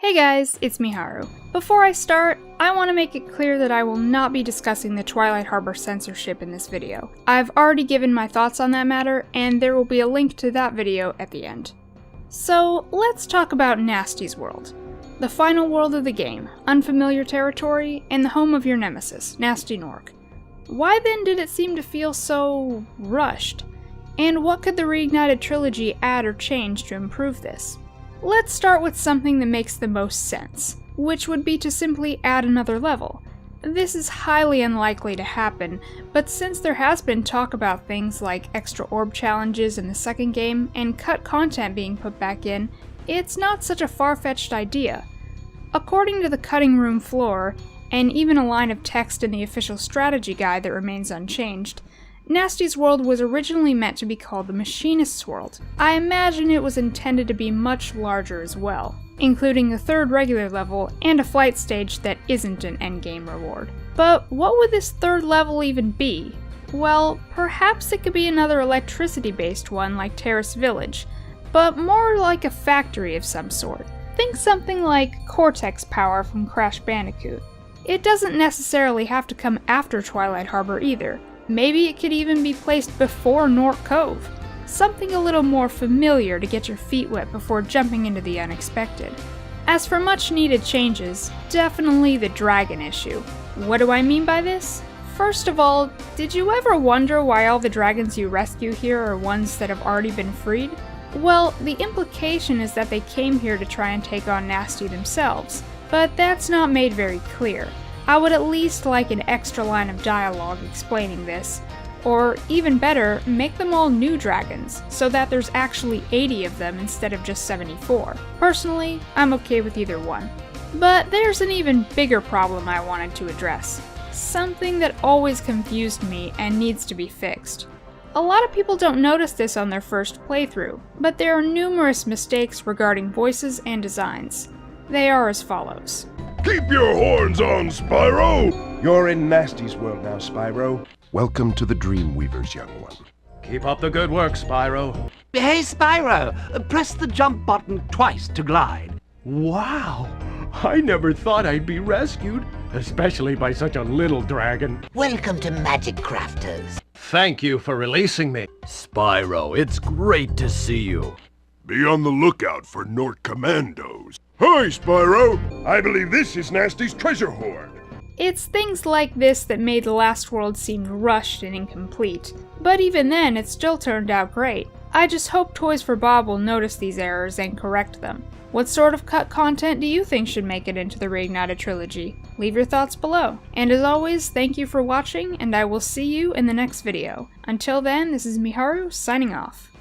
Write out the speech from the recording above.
Hey guys, it's Miharu. Before I start, I want to make it clear that I will not be discussing the Twilight Harbor censorship in this video. I've already given my thoughts on that matter, and there will be a link to that video at the end. So, let's talk about Gnasty's world. The final world of the game, unfamiliar territory, and the home of your nemesis, Gnasty Nork. Why then did it seem to feel so rushed? And what could the Reignited trilogy add or change to improve this? Let's start with something that makes the most sense, which would be to simply add another level. This is highly unlikely to happen, but since there has been talk about things like extra orb challenges in the second game and cut content being put back in, it's not such a far-fetched idea. According to the cutting room floor, and even a line of text in the official strategy guide that remains unchanged, Gnasty's world was originally meant to be called the Machinist's World. I imagine it was intended to be much larger as well, including a third regular level and a flight stage that isn't an endgame reward. But what would this third level even be? Well, perhaps it could be another electricity-based one like Terrace Village, but more like a factory of some sort. Think something like Cortex Power from Crash Bandicoot. It doesn't necessarily have to come after Twilight Harbor either. Maybe it could even be placed before Nork Cove. Something a little more familiar to get your feet wet before jumping into the unexpected. As for much needed changes, definitely the dragon issue. What do I mean by this? First of all, did you ever wonder why all the dragons you rescue here are ones that have already been freed? Well, the implication is that they came here to try and take on Gnasty themselves, but that's not made very clear. I would at least like an extra line of dialogue explaining this, or even better, make them all new dragons, so that there's actually 80 of them instead of just 74. Personally, I'm okay with either one. But there's an even bigger problem I wanted to address. Something that always confused me and needs to be fixed. A lot of people don't notice this on their first playthrough, but there are numerous mistakes regarding voices and designs. They are as follows. Keep your horns on, Spyro! You're in Gnasty's world now, Spyro. Welcome to the Dreamweavers, young one. Keep up the good work, Spyro. Hey, Spyro, press the jump button twice to glide. Wow! I never thought I'd be rescued, especially by such a little dragon. Welcome to Magic Crafters. Thank you for releasing me. Spyro, it's great to see you. Be on the lookout for Nork Commandos. Hi, Spyro! I believe this is Gnasty's treasure hoard. It's things like this that made the last world seem rushed and incomplete, but even then it still turned out great. I just hope Toys for Bob will notice these errors and correct them. What sort of cut content do you think should make it into the Reignited trilogy? Leave your thoughts below. And as always, thank you for watching, and I will see you in the next video. Until then, this is Miharu, signing off.